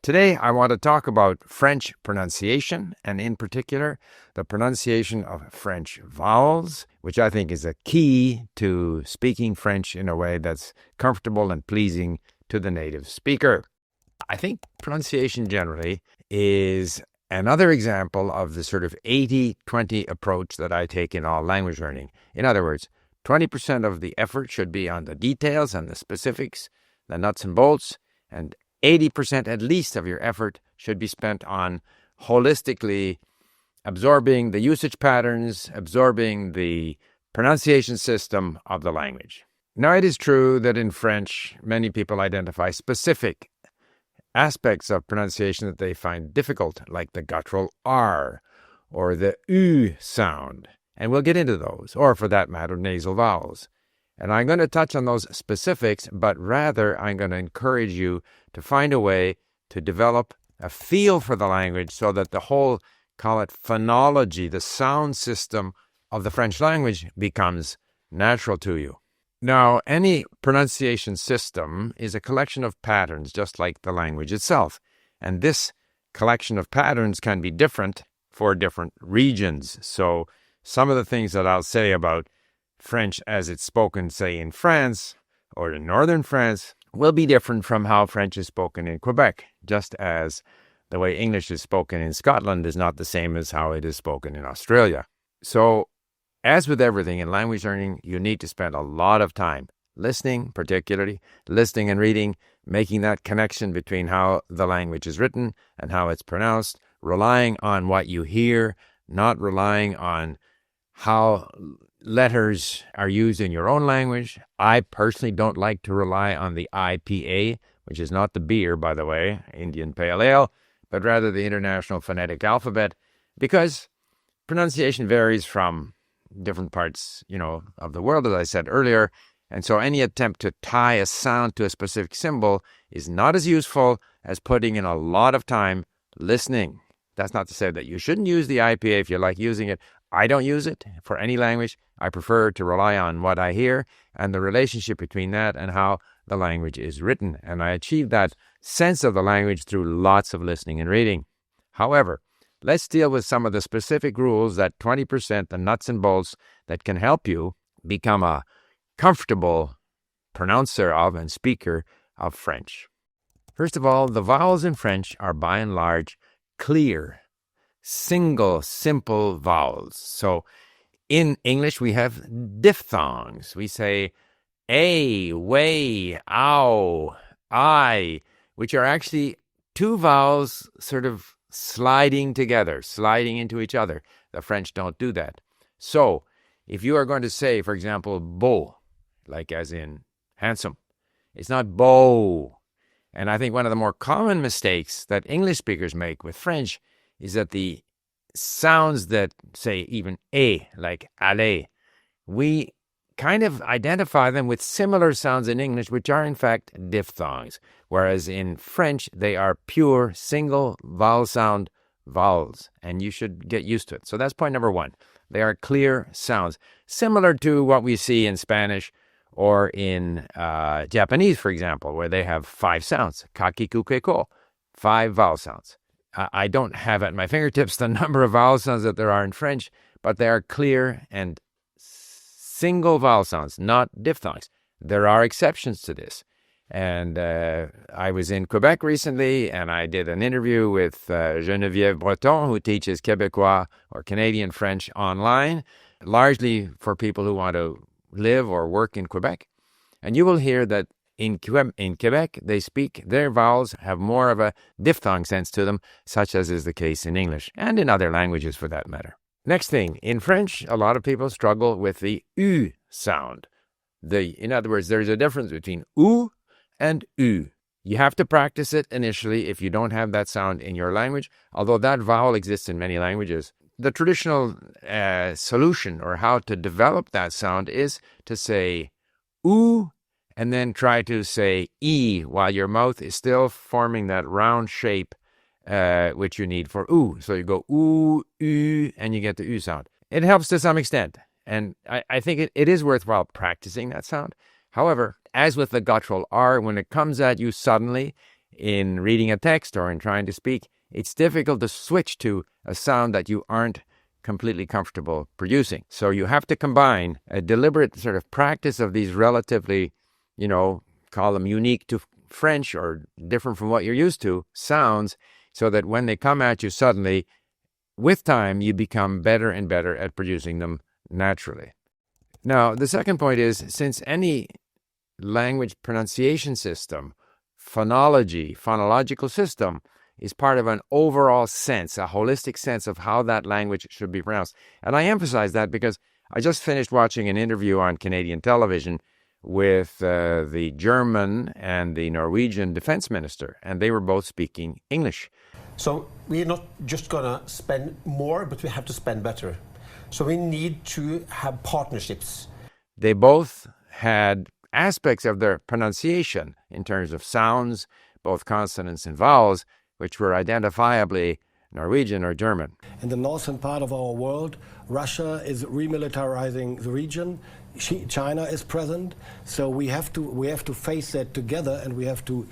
Today, I want to talk about French pronunciation, and in particular, the pronunciation of French vowels, which I think is a key to speaking French in a way that's comfortable and pleasing to the native speaker. I think pronunciation generally is another example of the sort of 80-20 approach that I take in all language learning. In other words, 20% of the effort should be on the details and the specifics, the nuts and bolts, and 80% at least of your effort should be spent on holistically absorbing the usage patterns, absorbing the pronunciation system of the language. Now, it is true that in French, many people identify specific aspects of pronunciation that they find difficult, like the guttural R or the U sound. And we'll get into those, or for that matter, nasal vowels. And I'm going to touch on those specifics, but rather I'm going to encourage you to find a way to develop a feel for the language so that the whole, call it phonology, the sound system of the French language becomes natural to you. Now, any pronunciation system is a collection of patterns, just like the language itself. And this collection of patterns can be different for different regions. So some of the things that I'll say about French as it's spoken, say, in France or in northern France, will be different from how French is spoken in Quebec, just as the way English is spoken in Scotland is not the same as how it is spoken in Australia. So, as with everything in language learning, you need to spend a lot of time listening, particularly listening and reading, making that connection between how the language is written and how it's pronounced, relying on what you hear, not relying on how letters are used in your own language. I personally don't like to rely on the IPA, which is not the beer, by the way, Indian Pale Ale, but rather the International Phonetic Alphabet, because pronunciation varies from different parts, of the world, as I said earlier, and so any attempt to tie a sound to a specific symbol is not as useful as putting in a lot of time listening. That's not to say that you shouldn't use the IPA if you like using it. I don't use it for any language. I prefer to rely on what I hear and the relationship between that and how the language is written. And I achieve that sense of the language through lots of listening and reading. However, let's deal with some of the specific rules, that 20%, the nuts and bolts, that can help you become a comfortable pronouncer of and speaker of French. First of all, the vowels in French are by and large clear, single, simple vowels. So in English, we have diphthongs. We say a, way, ow, I, which are actually two vowels sort of sliding together, sliding into each other. The French don't do that. So if you are going to say, for example, beau, like as in handsome, it's not beau. And I think one of the more common mistakes that English speakers make with French is that the sounds that say even a, like aller, we kind of identify them with similar sounds in English, which are in fact diphthongs, whereas in French, they are pure single vowel sound vowels, and you should get used to it. So that's point number one. They are clear sounds, similar to what we see in Spanish or in Japanese, for example, where they have 5 sounds, ka, ki, ku, ke, ko, 5 vowel sounds. I don't have at my fingertips the number of vowel sounds that there are in French, but they are clear and single vowel sounds, not diphthongs. There are exceptions to this. And I was in Quebec recently, and I did an interview with Geneviève Breton, who teaches Québécois or Canadian French online, largely for people who want to live or work in Quebec. And you will hear that in Quebec, their vowels have more of a diphthong sense to them, such as is the case in English, and in other languages for that matter. Next thing, in French, a lot of people struggle with the U sound. In other words, there's a difference between U and U. You have to practice it initially if you don't have that sound in your language, although that vowel exists in many languages. The traditional solution, or how to develop that sound, is to say U and then try to say E while your mouth is still forming that round shape which you need for oo. So you go oo, oo, and you get the oo sound. It helps to some extent, and I think it is worthwhile practicing that sound. However, as with the guttural R, when it comes at you suddenly, in reading a text or in trying to speak, it's difficult to switch to a sound that you aren't completely comfortable producing. So you have to combine a deliberate sort of practice of these relatively, call them unique to French or different from what you're used to, sounds, so that when they come at you suddenly, with time, you become better and better at producing them naturally. Now, the second point is, since any language pronunciation system, phonological system, is part of an overall sense, a holistic sense of how that language should be pronounced. And I emphasize that because I just finished watching an interview on Canadian television with the German and the Norwegian defense minister, and they were both speaking English. So we're not just going to spend more, but we have to spend better. So we need to have partnerships. They both had aspects of their pronunciation in terms of sounds, both consonants and vowels, which were identifiably Norwegian or German. In the northern part of our world, Russia is remilitarizing the region. China is present, so we have to face that together, and we have to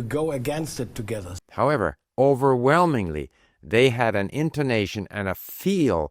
go against it together. However, overwhelmingly, they had an intonation and a feel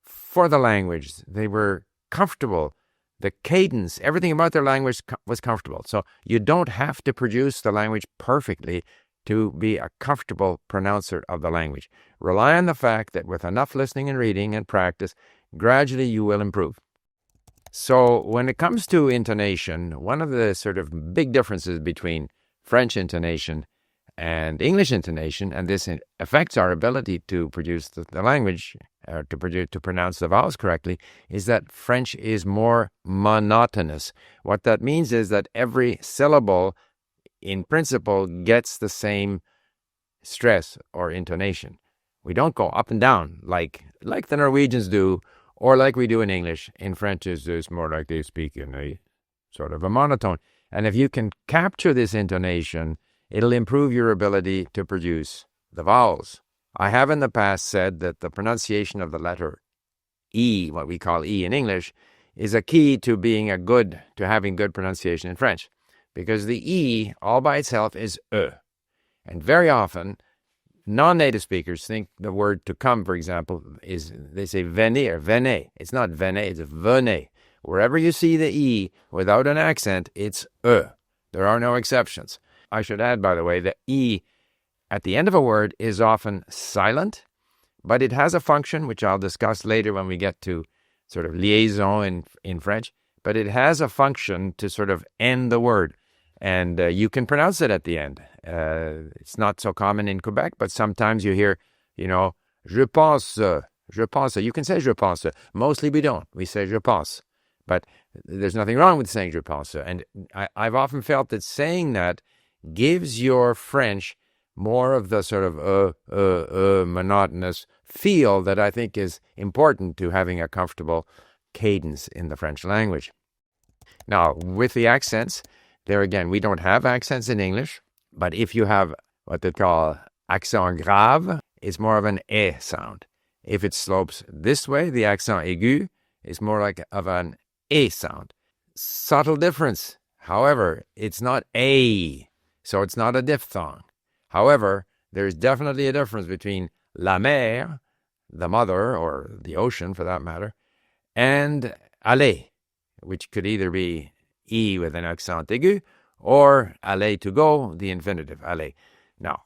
for the language. They were comfortable. The cadence, everything about their language was comfortable. So you don't have to produce the language perfectly to be a comfortable pronouncer of the language. Rely on the fact that with enough listening and reading and practice, gradually you will improve. So when it comes to intonation, one of the sort of big differences between French intonation and English intonation, and this affects our ability to produce the language, or to pronounce the vowels correctly, is that French is more monotonous. What that means is that every syllable, in principle, gets the same stress or intonation. We don't go up and down like the Norwegians do, or like we do in English. In French, it's more like they speak in a sort of a monotone. And if you can capture this intonation, it'll improve your ability to produce the vowels. I have in the past said that the pronunciation of the letter E, what we call E in English, is a key to having good pronunciation in French, because the E all by itself is E. And very often, non-native speakers think the word to come, for example, they say venez or venez. It's not venez, it's venez. Wherever you see the E without an accent, it's E. There are no exceptions. I should add, by the way, that E at the end of a word is often silent, but it has a function, which I'll discuss later when we get to sort of liaison in French, but it has a function to sort of end the word, and you can pronounce it at the end. It's not so common in Quebec, but sometimes you hear, je pense. You can say je pense. Mostly we don't. We say je pense. But there's nothing wrong with saying je pense. And I've often felt that saying that gives your French more of the sort of monotonous feel that I think is important to having a comfortable cadence in the French language. Now, with the accents, there again, we don't have accents in English, but if you have what they call accent grave, it's more of an E sound. If it slopes this way, the accent aigu is more like of an A sound. Subtle difference. However, it's not A, so it's not a diphthong. However, there's definitely a difference between la mer, the mother, or the ocean for that matter, and aller, which could either be E with an accent aigu, or aller to go, the infinitive, aller. Now,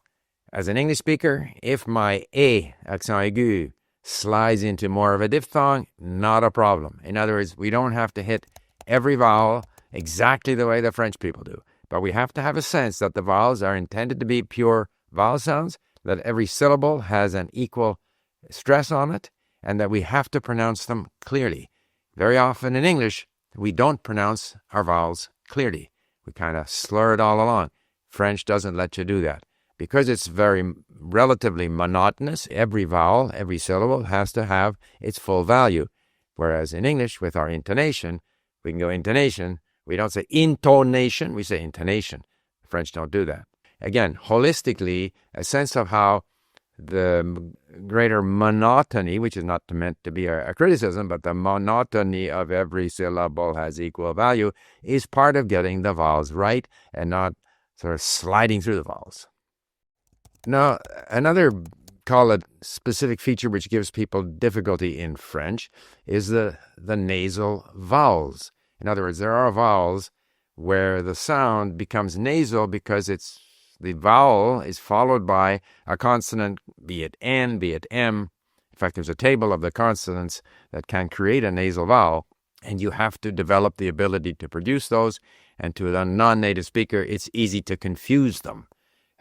as an English speaker, if my A accent aigu slides into more of a diphthong, not a problem. In other words, we don't have to hit every vowel exactly the way the French people do. But we have to have a sense that the vowels are intended to be pure vowel sounds, that every syllable has an equal stress on it, and that we have to pronounce them clearly. Very often in English, we don't pronounce our vowels clearly. We kind of slur it all along. French doesn't let you do that. Because it's relatively monotonous, every vowel, every syllable has to have its full value. Whereas in English, with our intonation, we can go intonation. We don't say intonation, we say intonation. The French don't do that. Again, holistically, a sense of how the greater monotony, which is not meant to be a criticism, but the monotony of every syllable has equal value, is part of getting the vowels right and not sort of sliding through the vowels. Now, another, call it, specific feature which gives people difficulty in French is the nasal vowels. In other words, there are vowels where the sound becomes nasal because the vowel is followed by a consonant, be it N, be it M. In fact, there's a table of the consonants that can create a nasal vowel, and you have to develop the ability to produce those. And to a non-native speaker, it's easy to confuse them.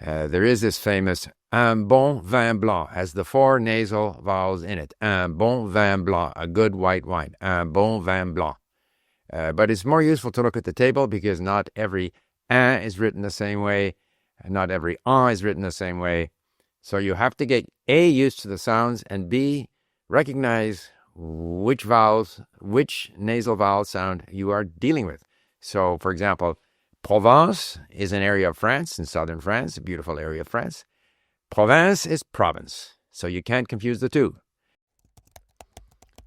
There is this famous un bon vin blanc, has the 4 nasal vowels in it. Un bon vin blanc, a good white wine. Un bon vin blanc. But it's more useful to look at the table because not every un is written the same way, and not every an is written the same way. So you have to get A, used to the sounds, and B, recognize which nasal vowel sound you are dealing with. So, for example, Provence is an area of France, in southern France, a beautiful area of France. Province is province, so you can't confuse the two.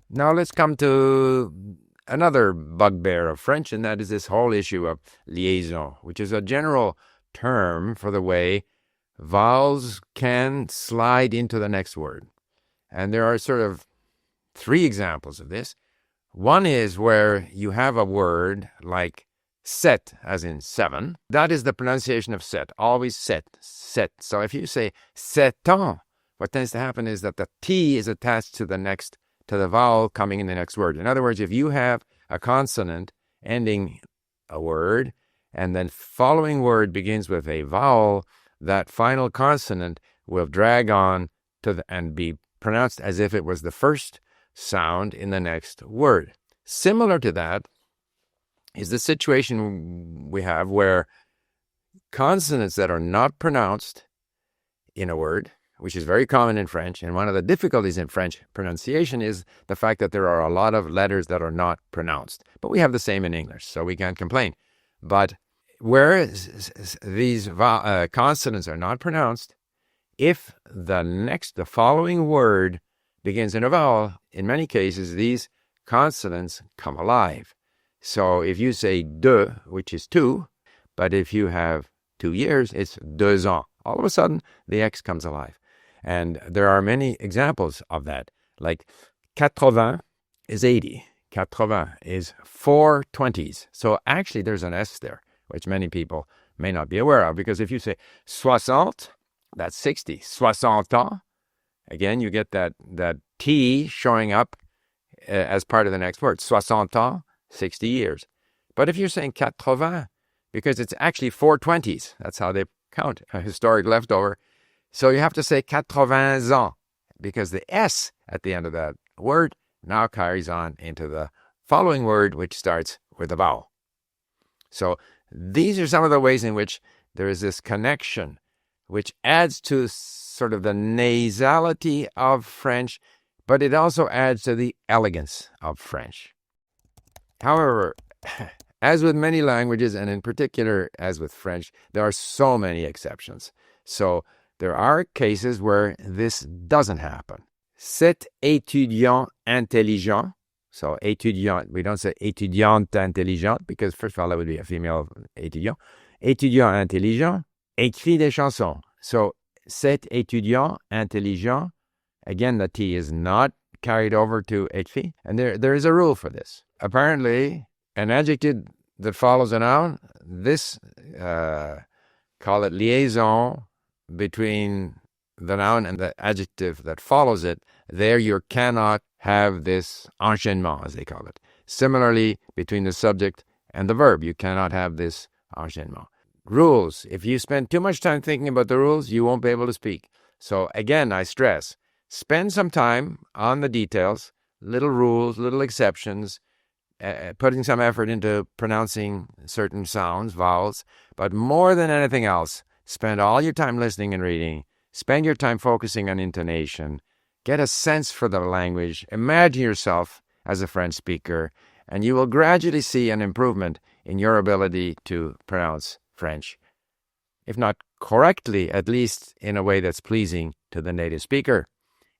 Now let's come to another bugbear of French, and that is this whole issue of liaison, which is a general term for the way vowels can slide into the next word. And there are sort of 3 examples of this. One is where you have a word like set, as in 7. That is the pronunciation of set, always set. So if you say 7 ans, what tends to happen is that the T is attached to the vowel coming in the next word. In other words, if you have a consonant ending a word, and then following word begins with a vowel, that final consonant will drag on and be pronounced as if it was the first sound in the next word. Similar to that is the situation we have where consonants that are not pronounced in a word, which is very common in French, and one of the difficulties in French pronunciation is the fact that there are a lot of letters that are not pronounced. But we have the same in English, so we can't complain. But where these consonants are not pronounced, if the following word begins in a vowel, in many cases, these consonants come alive. So if you say deux, which is 2, but if you have 2 years, it's 2 ans. All of a sudden, the X comes alive. And there are many examples of that. Like 80 is 80. 80 is 4 20s. So actually there's an S there, which many people may not be aware of. Because if you say 60, that's 60. 60 ans. Again, you get that T showing up as part of the next word. 60 ans, 60 years. But if you're saying 80, because it's actually 4 20s, that's how they count, a historic leftover. So you have to say 80 ans, because the S at the end of that word now carries on into the following word, which starts with a vowel. So these are some of the ways in which there is this connection, which adds to sort of the nasality of French, but it also adds to the elegance of French. However, as with many languages, and in particular as with French, there are so many exceptions. So there are cases where this doesn't happen. Cet étudiant intelligent. So étudiant, we don't say étudiante intelligente, because first of all, that would be a female étudiant. Étudiant intelligent écrit des chansons. So cet étudiant intelligent, again, the T is not carried over to écrit. And there is a rule for this. Apparently, an adjective that follows a noun, this, call it liaison between the noun and the adjective that follows it, there you cannot have this enchaînement, as they call it. Similarly, between the subject and the verb, you cannot have this enchaînement. Rules. If you spend too much time thinking about the rules, you won't be able to speak. So again, I stress, spend some time on the details, little rules, little exceptions, putting some effort into pronouncing certain sounds, vowels, but more than anything else, spend all your time listening and reading. Spend your time focusing on intonation. Get a sense for the language. Imagine yourself as a French speaker, and you will gradually see an improvement in your ability to pronounce French. If not correctly, at least in a way that's pleasing to the native speaker.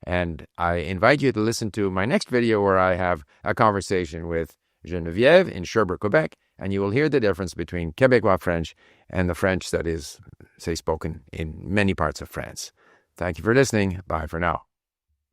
And I invite you to listen to my next video where I have a conversation with Geneviève in Sherbrooke, Quebec, and you will hear the difference between Quebecois French and the French that is, say, spoken in many parts of France. Thank you for listening. Bye for now.